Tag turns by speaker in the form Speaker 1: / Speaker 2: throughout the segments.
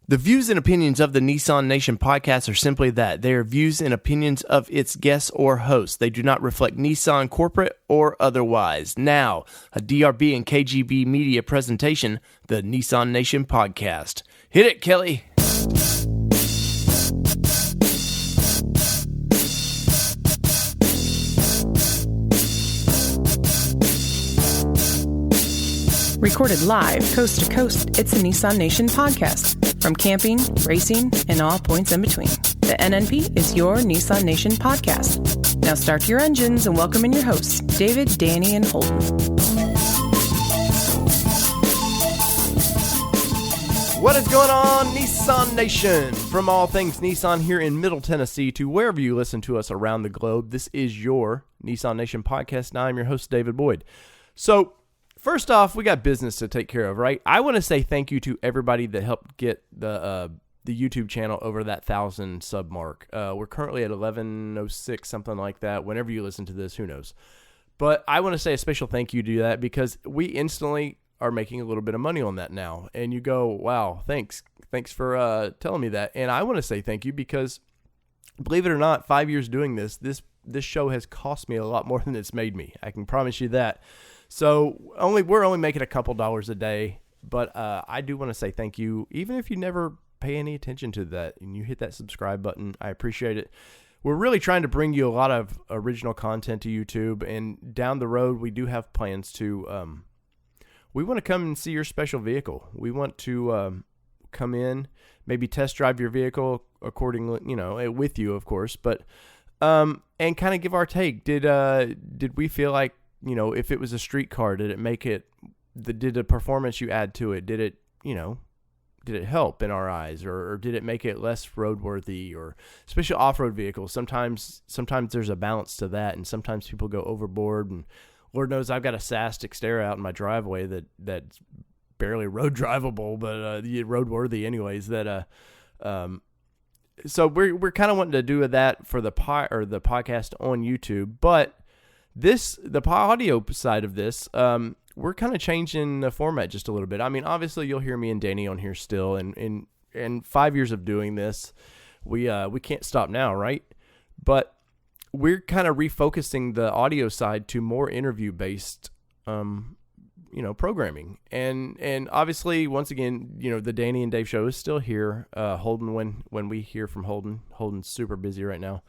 Speaker 1: The views and opinions of the Nissan Nation podcast are simply that. They are views and opinions of its guests or hosts. They do not reflect Nissan corporate or otherwise. Now, a DRB and KGB media presentation, the Nissan Nation podcast. Hit it, Kelly.
Speaker 2: Recorded live, coast to coast, it's a Nissan Nation podcast. From camping, racing, and all points in between. The NNP is your Nissan Nation podcast. Now start your engines and welcome in your hosts, David, Danny, and Holden.
Speaker 1: What is going on, Nissan Nation? From all things Nissan here in Middle Tennessee to wherever you listen to us around the globe, this is your Nissan Nation podcast, and I'm your host, David Boyd. So, first off, we got business to take care of, right? I want to say thank you to everybody that helped get the YouTube channel over that 1,000 sub mark. We're currently at 1106, something like that. Whenever you listen to this, who knows? But I want to say a special thank you to that because we instantly are making a little bit of money on that now. And you go, wow, thanks for telling me that. And I want to say thank you because, believe it or not, 5 years doing this show has cost me a lot more than it's made me. I can promise you that. So we're only making a couple dollars a day, but I do want to say thank you, even if you never pay any attention to that and you hit that subscribe button. I appreciate it. We're really trying to bring you a lot of original content to YouTube, and down the road we do have plans to. We want to come and see your special vehicle. We want to come in, maybe test drive your vehicle accordingly, with you, of course, but and kind of give our take. Did we feel like, if it was a street car, did it make it, did the performance you add to it, did it help in our eyes, or did it make it less roadworthy, or especially off-road vehicles? Sometimes there's a balance to that, and sometimes people go overboard, and Lord knows I've got a SAST Xterra out in my driveway that's barely road drivable, but roadworthy anyways, so we're kind of wanting to do that for the podcast on YouTube, but the audio side of this, we're kind of changing the format just a little bit. I mean, obviously you'll hear me and Danny on here still, and in 5 years of doing this, we can't stop now, right? But we're kind of refocusing the audio side to more interview based, programming, and obviously once again, the Danny and Dave show is still here. Holden, when we hear from Holden's super busy right now.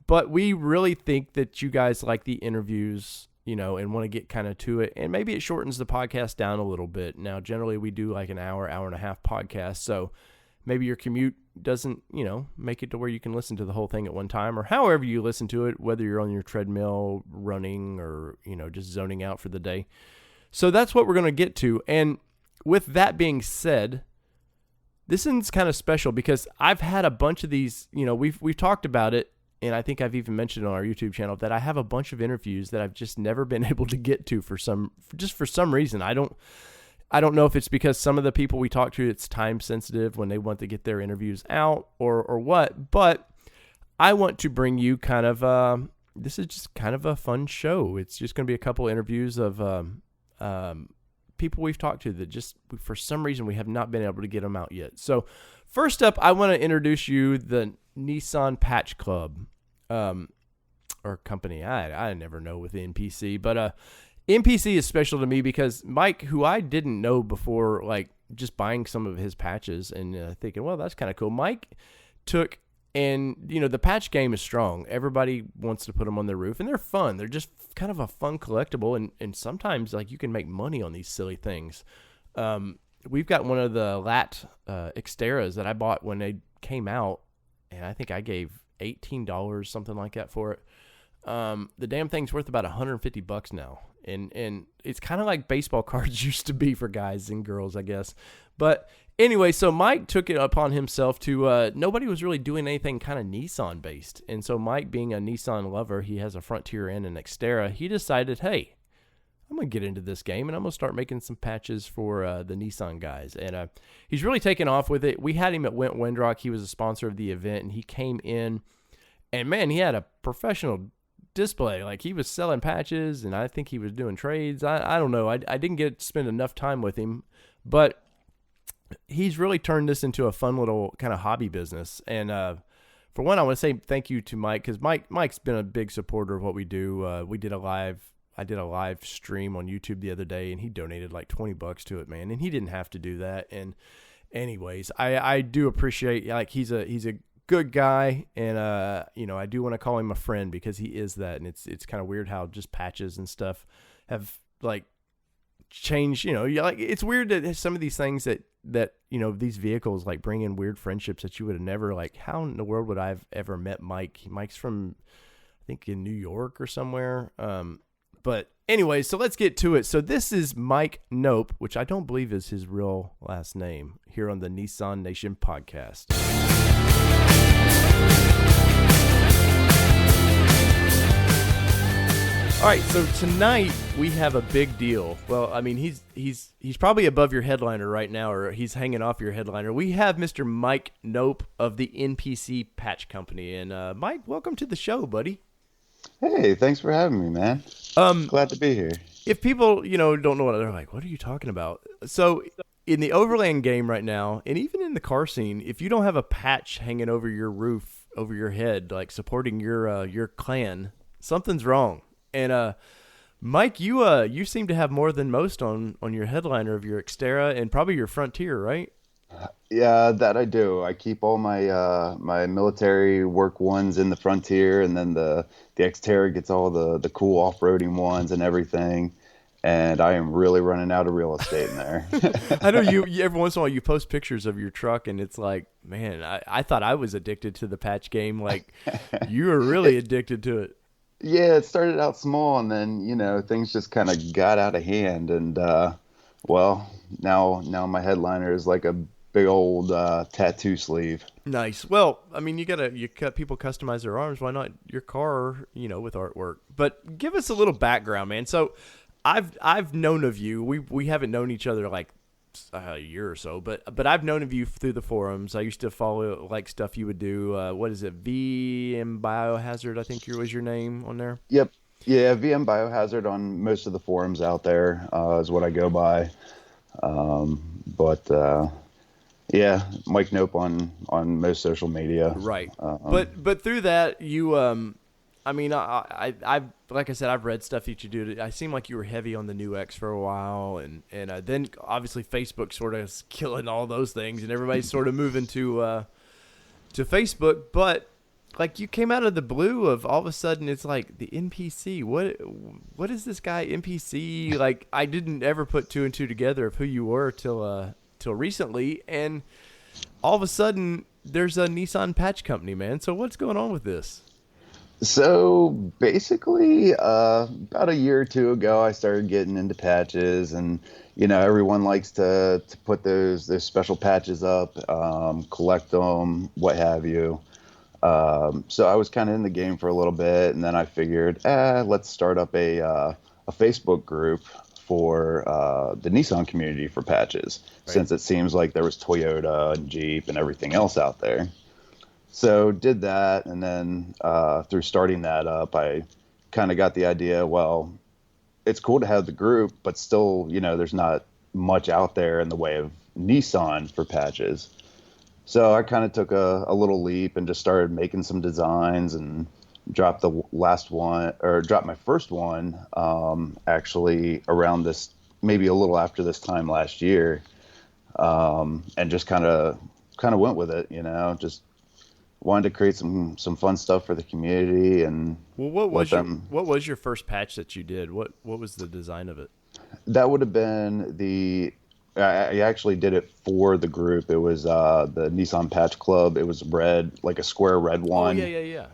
Speaker 1: But we really think that you guys like the interviews, and want to get kind of to it. And maybe it shortens the podcast down a little bit. Now, generally we do like an hour and a half podcast. So maybe your commute doesn't, make it to where you can listen to the whole thing at one time, or however you listen to it, whether you're on your treadmill running or, just zoning out for the day. So that's what we're going to get to. And with that being said, this one's kind of special because I've had a bunch of these, we've talked about it. And I think I've even mentioned on our YouTube channel that I have a bunch of interviews that I've just never been able to get to for some reason. I don't know if it's because some of the people we talk to, it's time sensitive when they want to get their interviews out or what. But I want to bring you kind of this is just kind of a fun show. It's just going to be a couple interviews of people we've talked to that just for some reason we have not been able to get them out yet. So first up, I want to introduce you the Nissan Patch Club, or company. I never know with NPC, but NPC is special to me because Mike, who I didn't know before, like just buying some of his patches and thinking, well, that's kind of cool. Mike took, and the patch game is strong. Everybody wants to put them on their roof, and they're fun. They're just kind of a fun collectible, and sometimes like you can make money on these silly things. We've got one of the lat Xterras that I bought when they came out, and I think I gave $18, something like that for it. The damn thing's worth about $150 now. And it's kind of like baseball cards used to be for guys and girls, I guess. But anyway, so Mike took it upon himself to, nobody was really doing anything kind of Nissan based. And so Mike, being a Nissan lover, he has a Frontier and an Xterra. He decided, hey, I'm going to get into this game and I'm going to start making some patches for the Nissan guys. And he's really taken off with it. We had him at Windrock. He was a sponsor of the event, and he came in, and man, he had a professional display. Like, he was selling patches, and I think he was doing trades. I don't know. I didn't get to spend enough time with him, but he's really turned this into a fun little kind of hobby business. And for one, I want to say thank you to Mike, because Mike's been a big supporter of what we do. I did a live stream on YouTube the other day, and he donated like $20 to it, man. And he didn't have to do that. And anyways, I do appreciate, like, he's a good guy, and I do want to call him a friend, because he is that. And it's kind of weird how just patches and stuff have like changed. Like, it's weird that some of these things that these vehicles like bring in weird friendships that you would have never, like, how in the world would I have ever met Mike? Mike's from, I think, in New York or somewhere. But anyway, so let's get to it. So this is Mike Nope, which I don't believe is his real last name, here on the Nissan Nation podcast. All right, so tonight we have a big deal. Well, I mean, he's probably above your headliner right now, or he's hanging off your headliner. We have Mr. Mike Nope of the NPC Patch Company. And Mike, welcome to the show, buddy.
Speaker 3: Hey, thanks for having me, man. Glad to be here.
Speaker 1: If people, don't know what they're like, what are you talking about? So in the overland game right now, and even in the car scene, if you don't have a patch hanging over your roof, over your head, like supporting your clan, something's wrong. And Mike, you seem to have more than most on your headliner of your Xterra and probably your Frontier, right?
Speaker 3: Yeah, that I do. I keep all my my military work ones in the Frontier, and then the Xterra gets all the cool off-roading ones and everything. And I am really running out of real estate in there.
Speaker 1: I know you every once in a while you post pictures of your truck, and it's like, man, I thought I was addicted to the patch game. Like, you are really addicted to it.
Speaker 3: Yeah, it started out small, and then, things just kind of got out of hand. And, well, now my headliner is like a big old tattoo sleeve.
Speaker 1: Nice. Well, I mean, people customize their arms. Why not your car, with artwork? But give us a little background, man. So I've known of you. We haven't known each other like a year or so, but I've known of you through the forums. I used to follow like stuff you would do. What is it? VM Biohazard, I think was your name on there.
Speaker 3: Yep. Yeah, VM Biohazard on most of the forums out there is what I go by. Yeah, Mike Nope on most social media.
Speaker 1: Right. But through that, you I mean, I like I said, I've read stuff that you do. I seem like you were heavy on the new X for a while, and then obviously Facebook sort of is killing all those things, and everybody's sort of moving to Facebook. But like, you came out of the blue of all of a sudden, it's like the NPC. What is this guy NPC? Like, I didn't ever put two and two together of who you were till recently, and all of a sudden there's a Nissan patch company, man. So what's going on with this?
Speaker 3: So basically, about a year or two ago, I started getting into patches, and everyone likes to put those special patches up, collect them, what have you. So I was kind of in the game for a little bit, and then I figured, let's start up a Facebook group for the Nissan community for patches, right, since it seems like there was Toyota and Jeep and everything else out there. So did that, and then through starting that up, I kind of got the idea, well, it's cool to have the group, but still, there's not much out there in the way of Nissan for patches. So I kind of took a little leap and just started making some designs, and dropped my first one actually around this, maybe a little after this time last year, and just kind of went with it, just wanted to create some fun stuff for the community. And
Speaker 1: what was your first patch that you did? What was the design of it?
Speaker 3: That would have been I actually did it for the group. It was the Nissan Patch Club. It was red, like a square red one.
Speaker 1: Oh, yeah.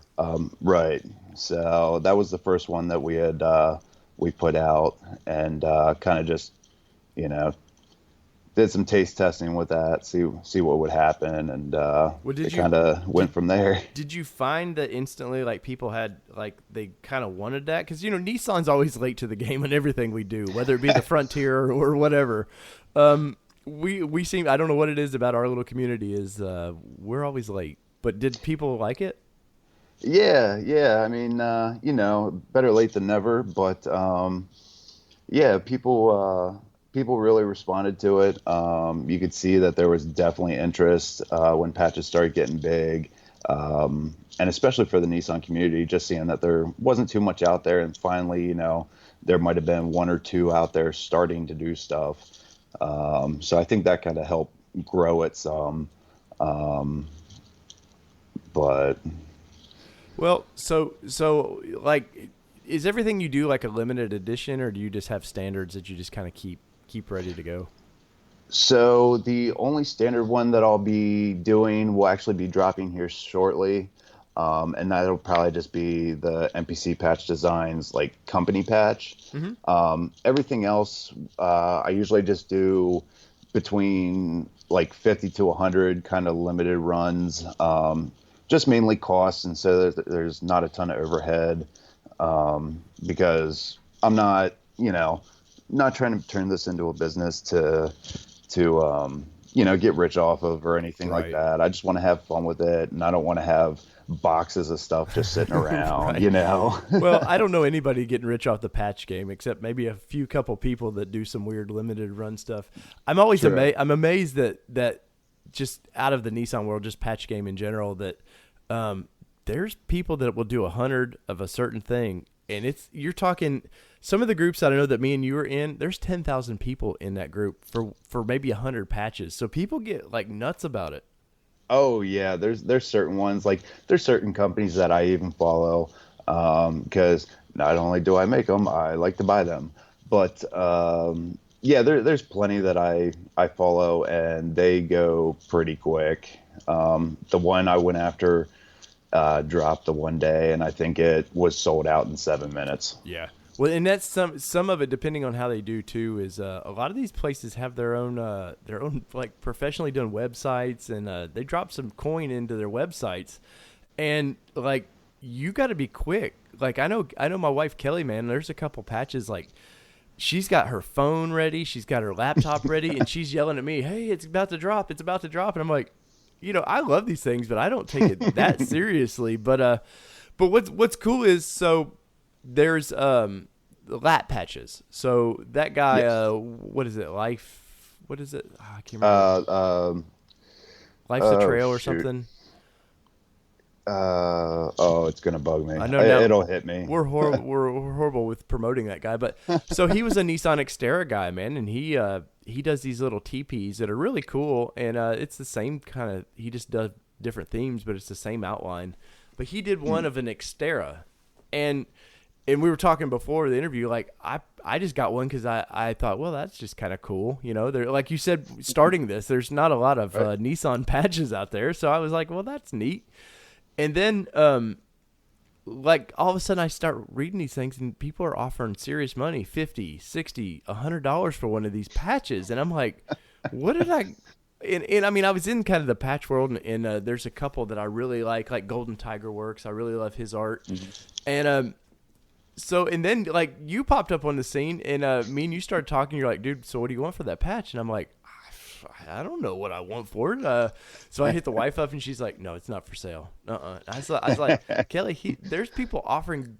Speaker 3: Right. So that was the first one that we put out, and kind of just, did some taste testing with that, see what would happen, and it kind of went from there.
Speaker 1: Did you find that instantly, like, people had, like, they kind of wanted that? Because, Nissan's always late to the game on everything we do, whether it be the Frontier or whatever. We seem, I don't know what it is about our little community, is we're always late. But did people like it?
Speaker 3: Yeah. I mean, better late than never. But yeah, people people really responded to it. You could see that there was definitely interest when patches started getting big. And especially for the Nissan community, just seeing that there wasn't too much out there, and finally, there might have been one or two out there starting to do stuff. So I think that kind of helped grow it some. But
Speaker 1: well, so like, is everything you do like a limited edition, or do you just have standards that you just kind of keep ready to go?
Speaker 3: So the only standard one that I'll be doing will actually be dropping here shortly. And that'll probably just be the NPC Patch Designs, like, company patch. Mm-hmm. Everything else, I usually just do between like 50 to 100 kind of limited runs, just mainly costs. And so there's not a ton of overhead, because I'm not trying to turn this into a business to get rich off of or anything like that. I just want to have fun with it, and I don't want to have boxes of stuff just sitting around,
Speaker 1: Well, I don't know anybody getting rich off the patch game except maybe a couple people that do some weird limited run stuff. I'm always I'm amazed that just out of the Nissan world, just patch game in general, that there's people that will do 100 of a certain thing, and you're talking some of the groups that I know that me and you are in, there's 10,000 people in that group for maybe 100 patches. So people get like nuts about it.
Speaker 3: Oh yeah, there's certain ones, like there's certain companies that I even follow, because not only do I make them, I like to buy them. But there's plenty that I follow, and they go pretty quick. The one I went after dropped the one day, and I think it was sold out in 7 minutes.
Speaker 1: Yeah. Well, and that's some of it, depending on how they do too, is a lot of these places have their own like professionally done websites, and they drop some coin into their websites, and like you got to be quick. Like I know my wife Kelly, man. There's a couple patches, like she's got her phone ready, she's got her laptop ready, and she's yelling at me, "Hey, it's about to drop! It's about to drop!" And I'm like, I love these things, but I don't take it that seriously. But what's cool is there's lap patches. So that guy, yes. What is it? What is it? I can't remember. Life's a Trail or something.
Speaker 3: It's gonna bug me.
Speaker 1: I know
Speaker 3: it'll hit me.
Speaker 1: We're horrible with promoting that guy, but so he was a Nissan Xterra guy, man, and he does these little TPs that are really cool, and it's the same kind of. He just does different themes, but it's the same outline. But he did one of an Xterra, and we were talking before the interview, like I just got one because I thought, well, that's just kind of cool, There, like you said, starting this, there's not a lot of Nissan patches out there, so I was like, well, that's neat. And then, like, all of a sudden I start reading these things, and people are offering serious money, $50, $60, $100 for one of these patches. And I'm like, what did I – and I mean, I was in kind of the patch world, and there's a couple that I really like Golden Tiger Works. I really love his art. Mm-hmm. And and then, like, you popped up on the scene, and me and you started talking. You're like, dude, so what do you want for that patch? And I'm like, I don't know what I want for it. So I hit the wife up, and she's like, no, it's not for sale. I was like, Kelly, there's people offering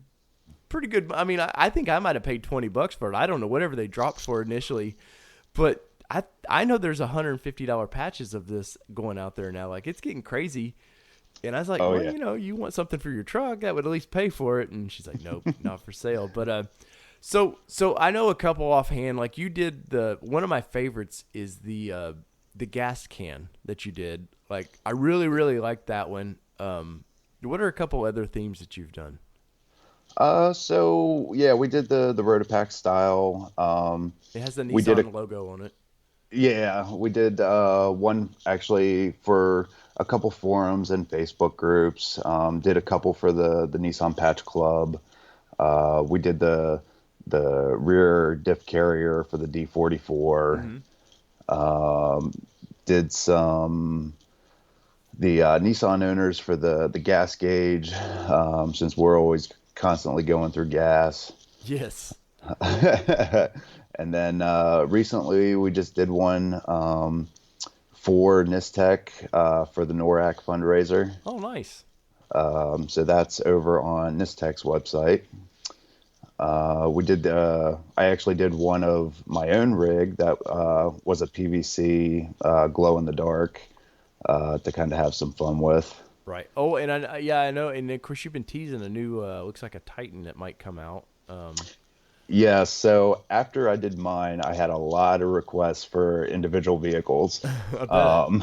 Speaker 1: pretty good. I mean, I think I might have paid $20 for it. I don't know, whatever they dropped for initially. But I know there's $150 patches of this going out there now. Like, it's getting crazy. And I was like, you want something for your truck that would at least pay for it. And she's like, nope, not for sale. But So I know a couple offhand. Like you did one of my favorites is the gas can that you did. Like I really really like that one. What are a couple other themes that you've done?
Speaker 3: We did the Rotopack style.
Speaker 1: It has the Nissan logo on it.
Speaker 3: Yeah, we did one actually for a couple forums and Facebook groups. Did a couple for the Nissan Patch Club. We did the rear diff carrier for the D44. Mm-hmm. Did some the Nissan owners for the gas gauge, since we're always constantly going through gas.
Speaker 1: Yes.
Speaker 3: And then recently we just did one for Nistec for the NORAC fundraiser.
Speaker 1: Oh, nice.
Speaker 3: So that's over on Nistec's website. I actually did one of my own rig that was a PVC glow in the dark to kind of have some fun with.
Speaker 1: Right. Oh, and I know. And of course, you've been teasing a new, looks like a Titan that might come out.
Speaker 3: Yeah, so after I did mine, I had a lot of requests for individual vehicles,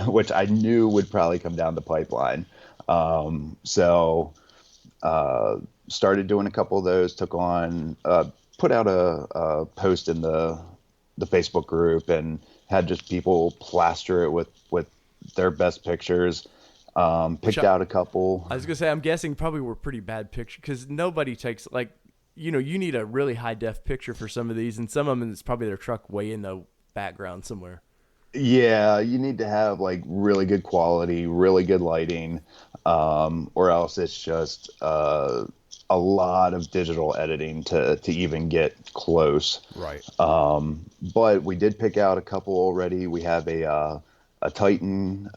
Speaker 3: which I knew would probably come down the pipeline. So started doing a couple of those, put out a post in the Facebook group and had just people plaster it with their best pictures. Picked out a couple.
Speaker 1: I was going to say, I'm guessing probably were pretty bad pictures because nobody takes, like, you need a really high def picture for some of these, and some of them it's probably their truck way in the background somewhere.
Speaker 3: Yeah, you need to have like really good quality, really good lighting, or else it's just a lot of digital editing to even get close.
Speaker 1: Right.
Speaker 3: But we did pick out a couple already. We have a Titan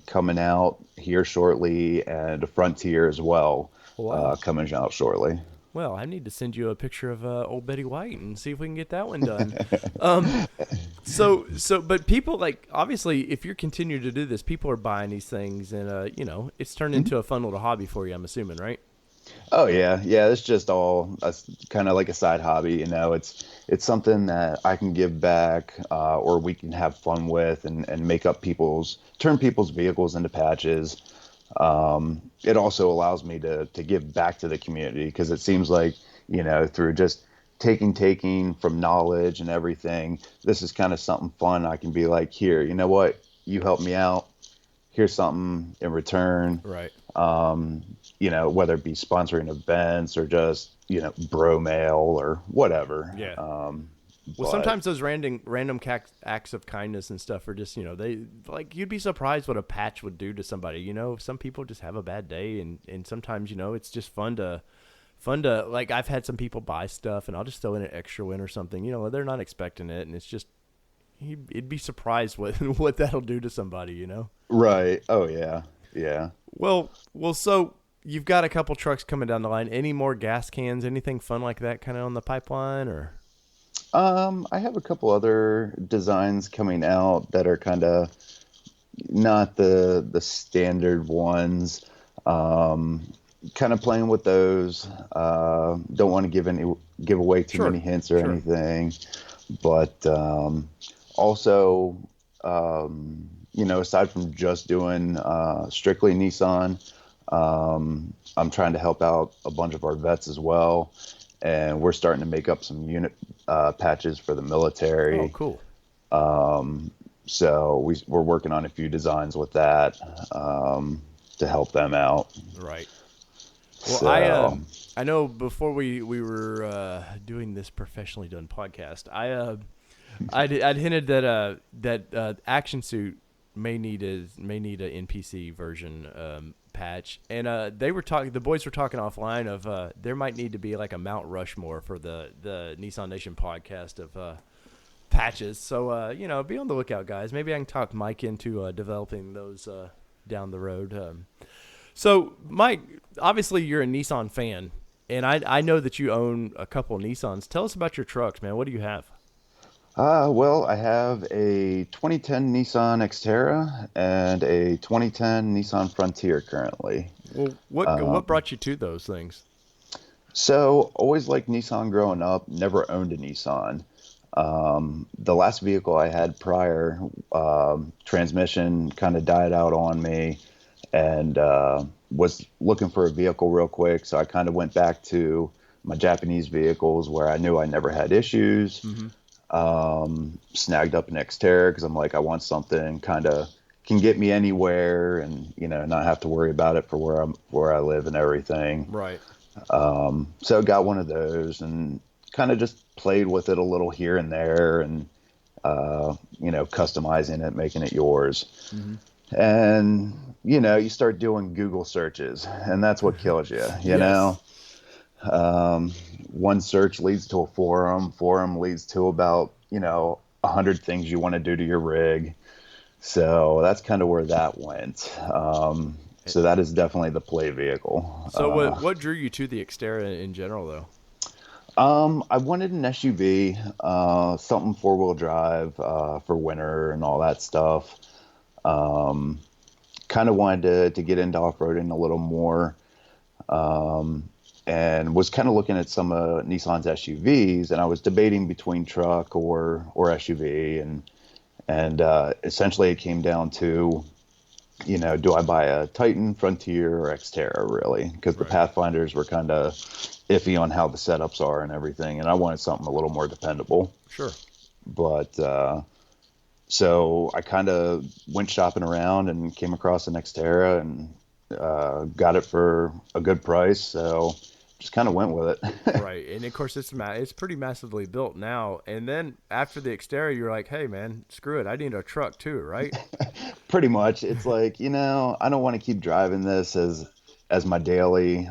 Speaker 3: coming out here shortly, and a Frontier as well. Wow. Coming out shortly.
Speaker 1: Well, I need to send you a picture of old Betty White and see if we can get that one done. But people, like, obviously, if you continue to do this, people are buying these things, and it's turned into a fun little hobby for you, I'm assuming, right?
Speaker 3: Oh yeah. It's just all kind of like a side hobby. It's something that I can give back, or we can have fun with, and make up turn people's vehicles into patches. It also allows me to give back to the community, because it seems like, through just taking from knowledge and everything, this is kind of something fun. I can be like, here, you know what? You helped me out. Here's something in return.
Speaker 1: Right.
Speaker 3: Whether it be sponsoring events or just, bro mail or whatever.
Speaker 1: Yeah. Sometimes those random acts of kindness and stuff are just, they, like, you'd be surprised what a patch would do to somebody. Some people just have a bad day, and sometimes, it's just fun to, like, I've had some people buy stuff and I'll just throw in an extra win or something, they're not expecting it. And it's just, it'd be surprised what that'll do to somebody,
Speaker 3: Right. Oh yeah. Yeah.
Speaker 1: Well, so you've got a couple trucks coming down the line. Any more gas cans, anything fun like that kind of on the pipeline, or?
Speaker 3: I have a couple other designs coming out that are kind of not the standard ones. Kind of playing with those. Don't want to give away too many hints or anything, but also, aside from just doing strictly Nissan, I'm trying to help out a bunch of our vets as well. And we're starting to make up some unit patches for the military.
Speaker 1: Oh, cool.
Speaker 3: So we're working on a few designs with that to help them out.
Speaker 1: Right. Well, I know before we were doing this professionally done podcast, I'd hinted that Action Suit may need a NPC version patch, and the boys were talking offline of there might need to be like a Mount Rushmore for the Nissan Nation podcast of patches. So be on the lookout, guys. Maybe I can talk Mike into developing those down the road. So Mike, obviously you're a Nissan fan, and I know that you own a couple of Nissans. Tell us about your trucks, man. What do you have?
Speaker 3: Well, I have a 2010 Nissan Xterra and a 2010 Nissan Frontier currently.
Speaker 1: Well, what brought you to those things?
Speaker 3: So, always liked Nissan growing up, never owned a Nissan. The last vehicle I had prior, transmission kind of died out on me, and was looking for a vehicle real quick, so I kind of went back to my Japanese vehicles where I knew I never had issues. Mm-hmm. Snagged up an Xterra because I'm like, I want something kind of can get me anywhere, and not have to worry about it for where I live and everything.
Speaker 1: Right.
Speaker 3: So got one of those and kind of just played with it a little here and there, and customizing it, making it yours. Mm-hmm. And you start doing Google searches, and that's what kills you. You know. One search leads to a forum leads to about 100 things you want to do to your rig. So that's kind of where that went. So that is definitely the play vehicle.
Speaker 1: So what drew you to the Xterra in general, though?
Speaker 3: I wanted an SUV, something four-wheel drive, for winter and all that stuff. Kind of wanted to get into off-roading a little more. And was kind of looking at some Nissan's SUVs, and I was debating between truck or SUV, and essentially it came down to, do I buy a Titan, Frontier, or Xterra, really? Because the Pathfinders were kind of iffy on how the setups are and everything, and I wanted something a little more dependable.
Speaker 1: Sure.
Speaker 3: But so I kind of went shopping around and came across an Xterra and got it for a good price. So just kind of went with it.
Speaker 1: Right. And of course it's pretty massively built now. And then after the Xterra, you're like, hey man, screw it. I need a truck too, right?
Speaker 3: Pretty much. It's like, I don't want to keep driving this as my daily,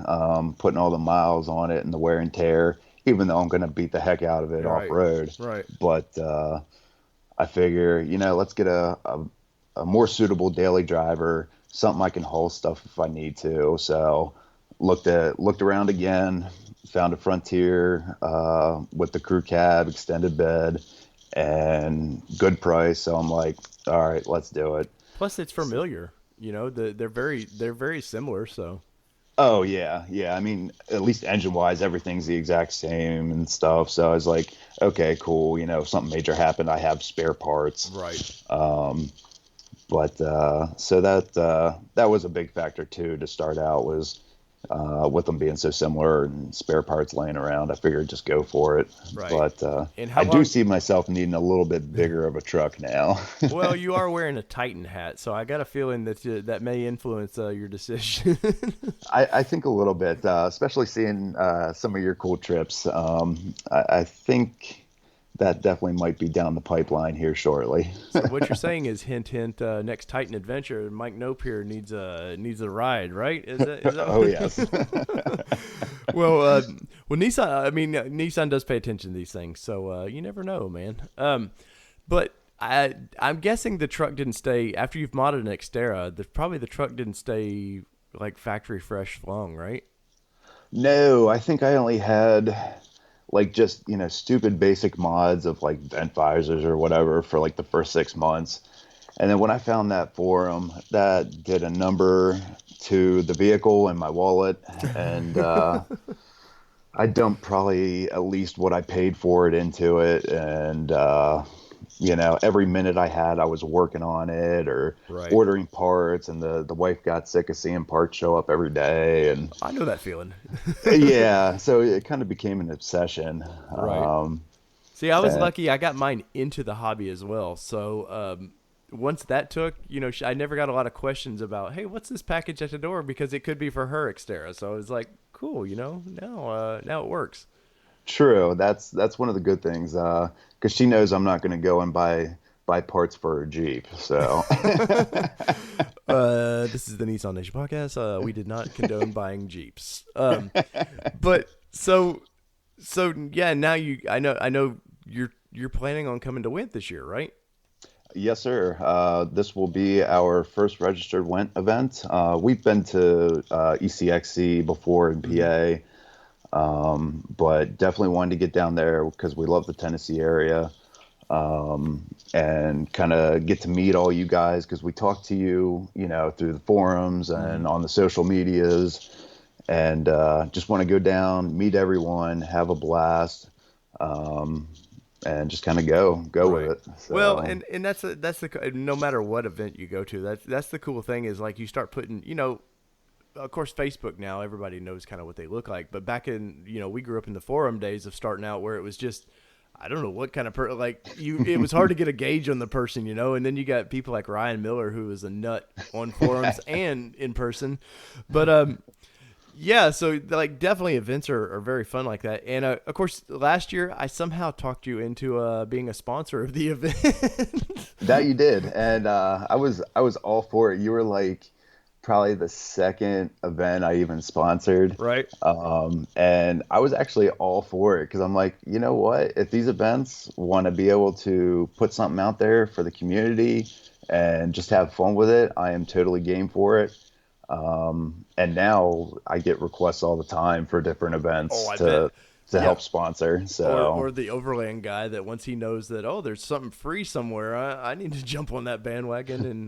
Speaker 3: putting all the miles on it and the wear and tear, even though I'm going to beat the heck out of it off road.
Speaker 1: Right.
Speaker 3: But, I figure, let's get a more suitable daily driver, something I can haul stuff if I need to. So looked around again, found a Frontier with the crew cab, extended bed, and good price. So I'm like, all right, let's do it.
Speaker 1: Plus, it's familiar. They're very similar. So.
Speaker 3: Oh yeah. I mean, at least engine wise, everything's the exact same and stuff. So I was like, okay, cool. If something major happened, I have spare parts.
Speaker 1: Right.
Speaker 3: But so that was a big factor too to start out, was with them being so similar and spare parts laying around. I figured just go for it.
Speaker 1: Right.
Speaker 3: But I do see myself needing a little bit bigger of a truck now.
Speaker 1: Well, you are wearing a Titan hat, so I got a feeling that may influence your decision.
Speaker 3: I think a little bit, especially seeing some of your cool trips. I think that definitely might be down the pipeline here shortly.
Speaker 1: So what you're saying is, hint, hint, next Titan adventure, Mike Nope here needs a ride, right? Is that
Speaker 3: Oh yes.
Speaker 1: Well, Nissan does pay attention to these things, so you never know, man. But I'm guessing the truck didn't stay after you've modded an Xterra. The truck didn't stay like factory fresh long, right?
Speaker 3: No, I think I only had like just, stupid basic mods of like vent visors or whatever for like the first 6 months. And then when I found that forum, that did a number to the vehicle and my wallet. And I dumped probably at least what I paid for it into it. And, every minute I had, I was working on it or ordering parts. And the wife got sick of seeing parts show up every day. And
Speaker 1: I know that feeling.
Speaker 3: Yeah. So it kind of became an obsession.
Speaker 1: Right. See, I was lucky. I got mine into the hobby as well. So once that took, I never got a lot of questions about, hey, what's this package at the door? Because it could be for her Xterra. So I was like, cool, now it works.
Speaker 3: True. That's one of the good things, because she knows I'm not going to go and buy parts for her Jeep. So
Speaker 1: this is the Nissan Nation podcast. We did not condone buying Jeeps. But so yeah, now I know you're planning on coming to Went this year, right?
Speaker 3: Yes, sir. This will be our first registered Went event. We've been to ECXC before in PA. But definitely wanted to get down there because we love the Tennessee area, and kind of get to meet all you guys, because we talk to you, through the forums and on the social medias, and just want to go down, meet everyone, have a blast, and just kind of go with it. So.
Speaker 1: Well, and that's the no matter what event you go to, that's the cool thing is, like, you start putting, of course, Facebook now, everybody knows kind of what they look like. But back in, we grew up in the forum days of starting out, where it was just, I don't know what kind of it was hard to get a gauge on the person, and then you got people like Ryan Miller, who is a nut on forums and in person. But, yeah, so like definitely events are very fun like that. And of course, last year I somehow talked you into being a sponsor of the event.
Speaker 3: That you did. And I was all for it. You were like probably the second event I even sponsored.
Speaker 1: Right.
Speaker 3: And I was actually all for it, because I'm like, you know what? If these events want to be able to put something out there for the community and just have fun with it, I am totally game for it. And now I get requests all the time for different events
Speaker 1: bet.
Speaker 3: to help sponsor. So
Speaker 1: or the overland guy that once he knows that, oh, there's something free somewhere, I need to jump on that bandwagon and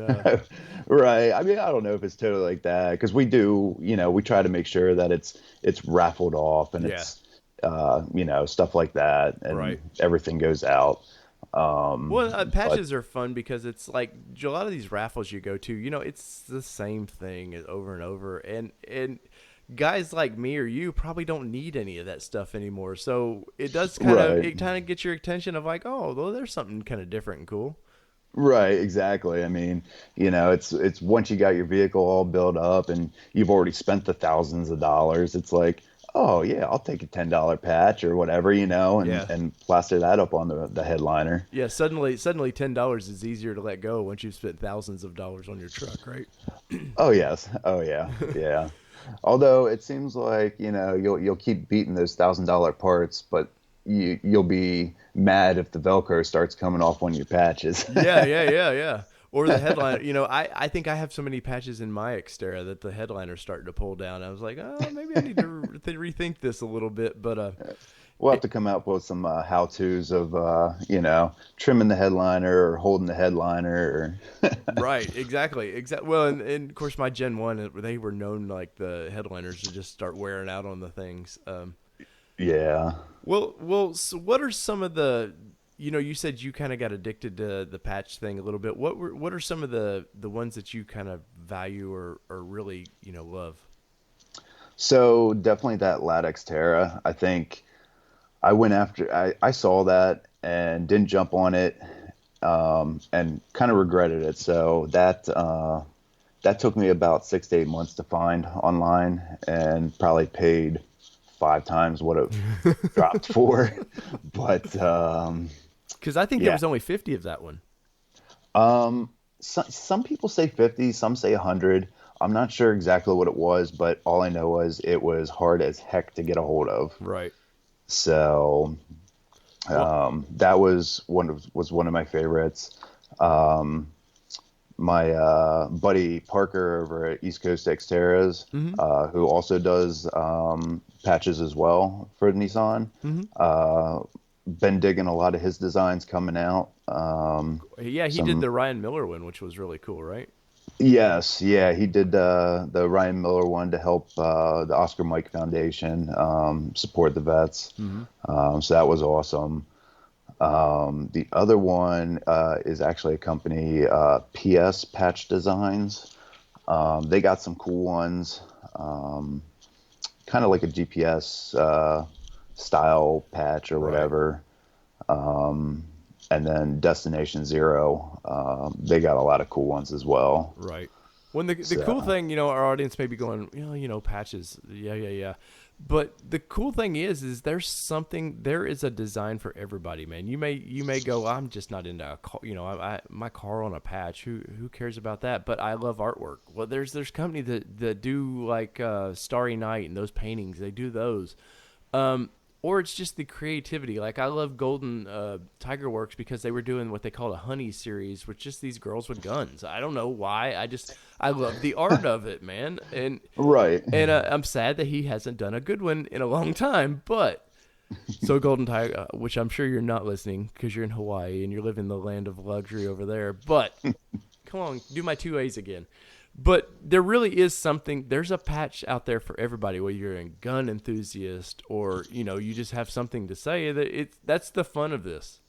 Speaker 3: right. I mean, I don't know if it's totally like that, because we do, we try to make sure that it's raffled off and it's stuff like that, and everything goes out.
Speaker 1: Patches are fun because it's like a lot of these raffles you go to, it's the same thing over and over, and guys like me or you probably don't need any of that stuff anymore. So it does kind of get your attention of like, oh, well, there's something kind of different and cool.
Speaker 3: Right, exactly. I mean, it's once you got your vehicle all built up and you've already spent the thousands of dollars, it's like, oh yeah, I'll take a $10 patch or whatever, and plaster that up on the headliner.
Speaker 1: Yeah, suddenly $10 is easier to let go once you've spent thousands of dollars on your truck, right?
Speaker 3: Oh yes. Oh yeah. Yeah. Although it seems like, you'll keep beating those $1,000 parts, but you'll be mad if the Velcro starts coming off on your patches.
Speaker 1: Yeah. Or the headliner. I think I have so many patches in my Xterra that the headliner's starting to pull down. I was like, oh, maybe I need to rethink this a little bit. But
Speaker 3: we'll have to come up with some how-tos of, trimming the headliner or holding the headliner.
Speaker 1: Right, exactly. Well, and of course, my Gen 1, they were known like the headliners to just start wearing out on the things.
Speaker 3: Yeah.
Speaker 1: Well. So what are some of the, you said you kind of got addicted to the patch thing a little bit. What are some of the ones that you kind of value or really, love?
Speaker 3: So definitely that Lat Xterra. I think I went after, I saw that and didn't jump on it, and kind of regretted it. So that took me about 6 to 8 months to find online, and probably paid 5 times what it dropped for. But
Speaker 1: because I think there was only 50 of that one.
Speaker 3: Some people say 50, some say 100. I'm not sure exactly what it was, but all I know was it was hard as heck to get a hold of.
Speaker 1: Right.
Speaker 3: So that was one of my favorites. My buddy Parker over at East Coast Xterras, who also does patches as well for Nissan. Been digging a lot of his designs coming out.
Speaker 1: He did the Ryan Miller one, which was really cool, right?
Speaker 3: Yes, yeah, he did the Ryan Miller one to help the Oscar Mike Foundation support the vets. So that was awesome. The other one is actually a company, PS Patch Designs. They got some cool ones, kind of like a GPS style patch or whatever. And then Destination Zero, they got a lot of cool ones as well.
Speaker 1: Right. When the cool thing, our audience may be going, patches, yeah. But the cool thing is there is a design for everybody, man. You may go, I'm just not into a car, my car on a patch. Who cares about that? But I love artwork. Well, there's company that do like Starry Night and those paintings. They do those. Or it's just the creativity. Like I love Golden Tiger Works because they were doing what they call a honey series with just these girls with guns. I don't know why. I love the art of it, man. And
Speaker 3: right.
Speaker 1: And I'm sad that he hasn't done a good one in a long time. But so Golden Tiger, which I'm sure you're not listening because you're in Hawaii and you're living the land of luxury over there. But come on, do my 2 A's again. But there really is something. There's a patch out there for everybody, whether you're a gun enthusiast or you just have something to say. That's the fun of this.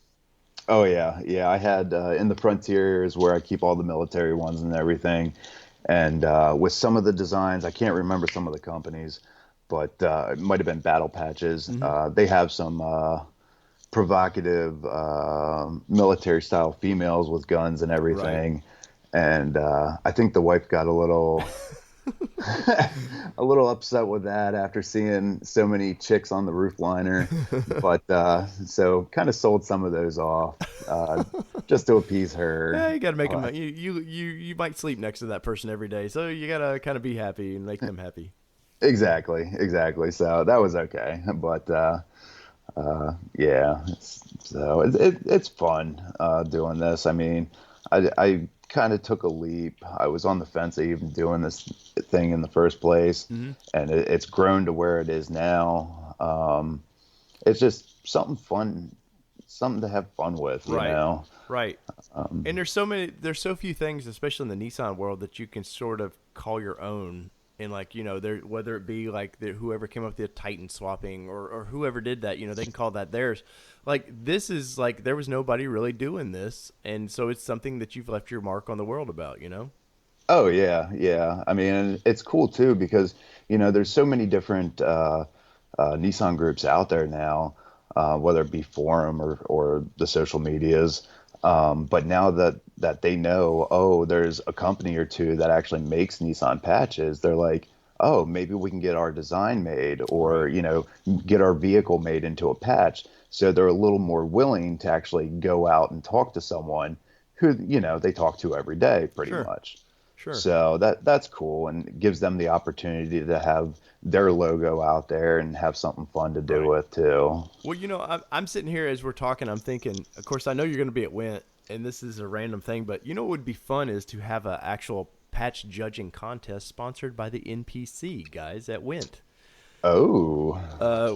Speaker 3: Oh yeah. I had in the Frontier is where I keep all the military ones and everything. And with some of the designs, I can't remember some of the companies, but it might have been battle patches. They have some provocative military style females with guns and everything. Right. And I think the wife got a little upset with that after seeing so many chicks on the roof liner. But so kind of sold some of those off just to appease her.
Speaker 1: Yeah, you got to make them. You might sleep next to that person every day, so you got to kind of be happy and make them happy.
Speaker 3: Exactly. So that was okay. But yeah, so it's fun doing this. I mean, I kind of took a leap. I was on the fence of even doing this thing in the first place, and it's grown to where it is now. it's just something fun, something to have fun with, you know?
Speaker 1: Right. And there's so few things, especially in the Nissan world, that you can sort of call your own. And like, you know, whether it be like whoever came up with the Titan swapping or whoever did that, you know, they can call that theirs. Like, this is like, there was nobody really doing this. And so it's something that you've left your mark on the world about, you know?
Speaker 3: Oh yeah, yeah. I mean, it's cool too because, you know, there's so many different Nissan groups out there now, whether it be forum or the social medias. But now that they know, oh, there's a company or two that actually makes Nissan patches, they're like, oh, maybe we can get our design made or, you know, get our vehicle made into a patch. So they're a little more willing to actually go out and talk to someone who, you know, they talk to every day pretty much.
Speaker 1: Sure.
Speaker 3: So that's cool and gives them the opportunity to have their logo out there and have something fun to do with too.
Speaker 1: Well, you know, I'm sitting here as we're talking, I'm thinking, of course, I know you're going to be at Went, and this is a random thing, but you know what would be fun is to have an actual patch judging contest sponsored by the NPC guys at Went.
Speaker 3: Oh.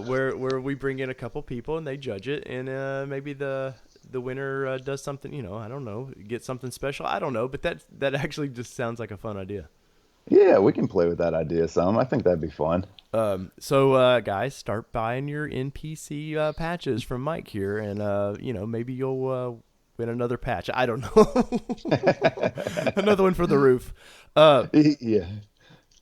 Speaker 1: Where we bring in a couple people and they judge it, and maybe the winner does something, you know, I don't know, get something special. I don't know, but that actually just sounds like a fun idea.
Speaker 3: Yeah, we can play with that idea some. I think that'd be fun.
Speaker 1: So guys, start buying your NPC patches from Mike here, and you know, maybe you'll win another patch. I don't know. Another one for the roof.
Speaker 3: Yeah.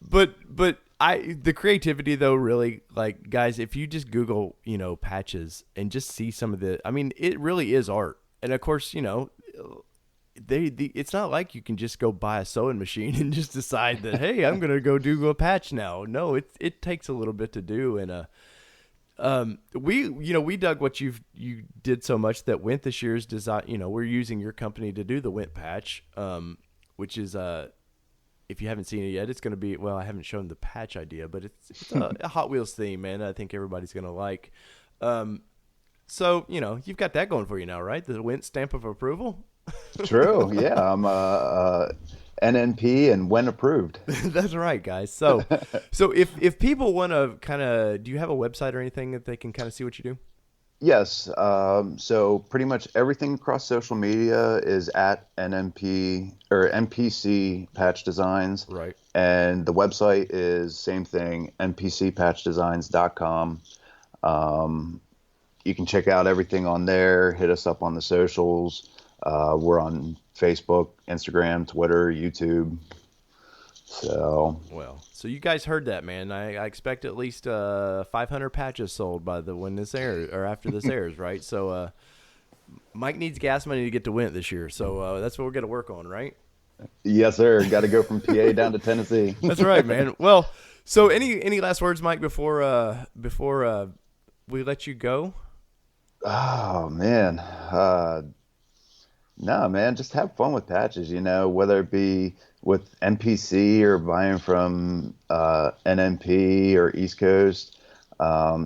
Speaker 1: But the creativity though, really, like, guys, if you just Google, you know, patches and just see some of I mean, it really is art. And of course, you know, it's not like you can just go buy a sewing machine and just decide that, hey, I'm going to go do a patch now. No, it takes a little bit to do. And, we dug what you did so much that Went this year's design, you know, we're using your company to do the Went patch, which is, if you haven't seen it yet, it's going to be, well, I haven't shown the patch idea, but it's a Hot Wheels theme, man. I think everybody's going to like. So, you know, you've got that going for you now, right? The Went stamp of approval.
Speaker 3: True. Yeah. I'm NNP and when approved.
Speaker 1: That's right, guys. So if people want to kind of, do you have a website or anything that they can kind of see what you do?
Speaker 3: Yes. So pretty much everything across social media is at NNP or NPC Patch Designs.
Speaker 1: Right.
Speaker 3: And the website is same thing, npcpatchdesigns.com. You can check out everything on there. Hit us up on the socials. We're on Facebook, Instagram, Twitter, YouTube. So
Speaker 1: you guys heard that, man. I expect at least 500 patches sold by when this airs or after this airs, right? So Mike needs gas money to get to Went this year, so that's what we're gonna work on, right?
Speaker 3: Yes, sir. Got to go from PA down to Tennessee.
Speaker 1: That's right, man. Well, so any last words, Mike, before we let you go?
Speaker 3: Oh man. No, man, just have fun with patches, you know, whether it be with NPC or buying from NNP or East Coast.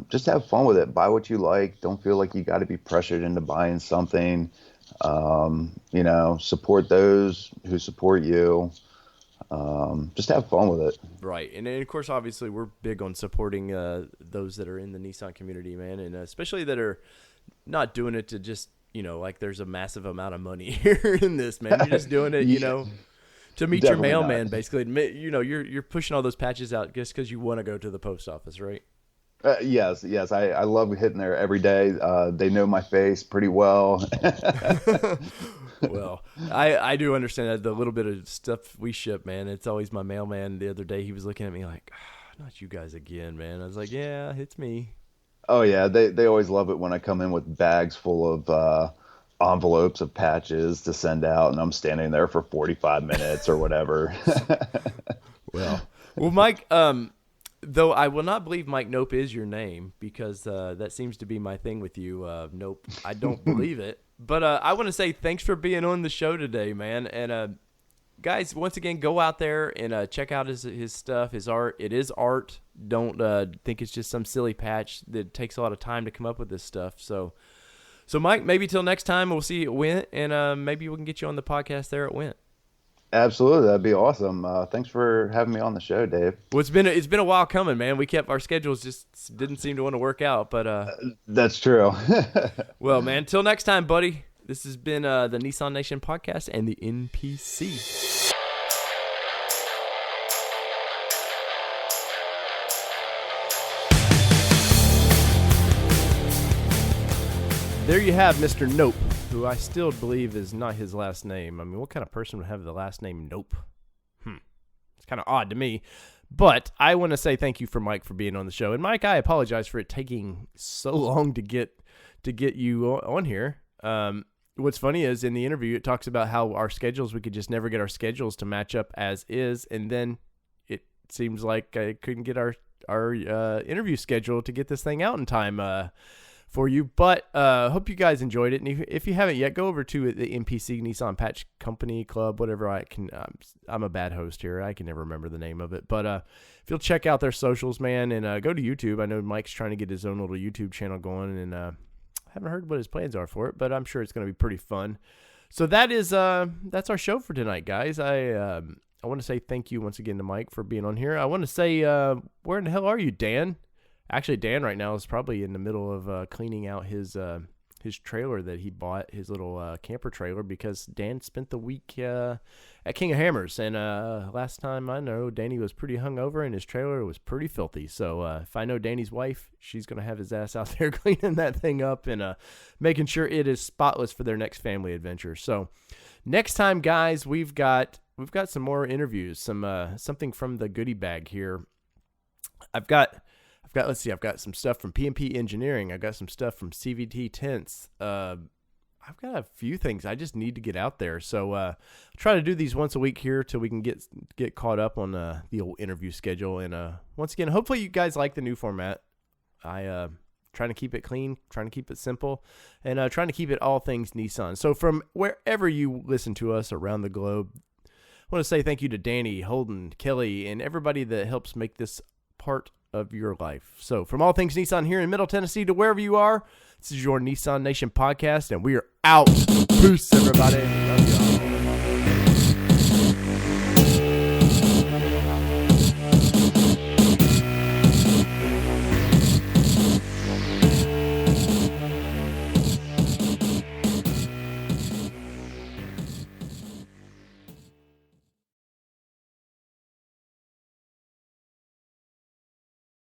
Speaker 3: Just have fun with it. Buy what you like. Don't feel like you got to be pressured into buying something. You know, support those who support you. Just have fun with it.
Speaker 1: Right. And of course, obviously, we're big on supporting those that are in the Nissan community, man, and especially that are not doing it to just, you know, like there's a massive amount of money here in this, man. You're just doing it, you know, to meet
Speaker 3: Definitely
Speaker 1: your mailman,
Speaker 3: not.
Speaker 1: basically. You know, you're pushing all those patches out just because you want to go to the post office, right?
Speaker 3: Yes. I love hitting there every day. They know my face pretty well.
Speaker 1: Well, I do understand that the little bit of stuff we ship, man. It's always my mailman. The other day, he was looking at me like, not you guys again, man. I was like, yeah, it's me.
Speaker 3: Oh yeah, they always love it when I come in with bags full of envelopes of patches to send out, and I'm standing there for 45 minutes or whatever.
Speaker 1: Well, Mike. Though I will not believe Mike Nope is your name because that seems to be my thing with you. Nope, I don't believe it. But I want to say thanks for being on the show today, man. And guys, once again, go out there and check out his stuff, his art. It is art. Don't think it's just some silly patch that takes a lot of time to come up with this stuff. So Mike, maybe till next time we'll see you at Went, and maybe we can get you on the podcast there at Went.
Speaker 3: Absolutely, that'd be awesome. Thanks for having me on the show, Dave.
Speaker 1: Well, it's been a while coming, man. We kept our schedules just didn't seem to want to work out, but
Speaker 3: That's true.
Speaker 1: well, man. Till next time, buddy. This has been the Nissan Nation podcast and the NPC. There you have Mr. Nope, who I still believe is not his last name. I mean, what kind of person would have the last name Nope? It's kind of odd to me. But I want to say thank you for Mike for being on the show. And Mike, I apologize for it taking so long to get you on here. What's funny is in the interview, it talks about how our schedules, we could just never get our schedules to match up as is. And then it seems like I couldn't get our interview schedule to get this thing out in time for you. But hope you guys enjoyed it. And if you haven't yet, go over to the NPC Nissan Patch Company Club, whatever. I'm a bad host here. I can never remember the name of it. But if you'll check out their socials, man, and go to YouTube. I know Mike's trying to get his own little YouTube channel going, and I haven't heard what his plans are for it, but I'm sure it's going to be pretty fun. So that's our show for tonight, guys. I want to say thank you once again to Mike for being on here. I want to say, where in the hell are you, Dan? Actually, Dan right now is probably in the middle of cleaning out his trailer that he bought, his little camper trailer, because Dan spent the week at King of Hammers. And last time I know, Danny was pretty hungover and his trailer was pretty filthy. So if I know Danny's wife, she's going to have his ass out there cleaning that thing up and making sure it is spotless for their next family adventure. So next time, guys, we've got some more interviews, something from the goodie bag here. I've got some stuff from PMP Engineering. I've got some stuff from CVT Tents. I've got a few things I just need to get out there. So I'll try to do these once a week here till we can get caught up on the old interview schedule. And once again, hopefully you guys like the new format. I trying to keep it clean, trying to keep it simple, and trying to keep it all things Nissan. So from wherever you listen to us around the globe, I want to say thank you to Danny, Holden, Kelly, and everybody that helps make this part of your life. So from all things Nissan here in Middle Tennessee to wherever you are, this is your Nissan Nation podcast, and we are out. Peace, everybody.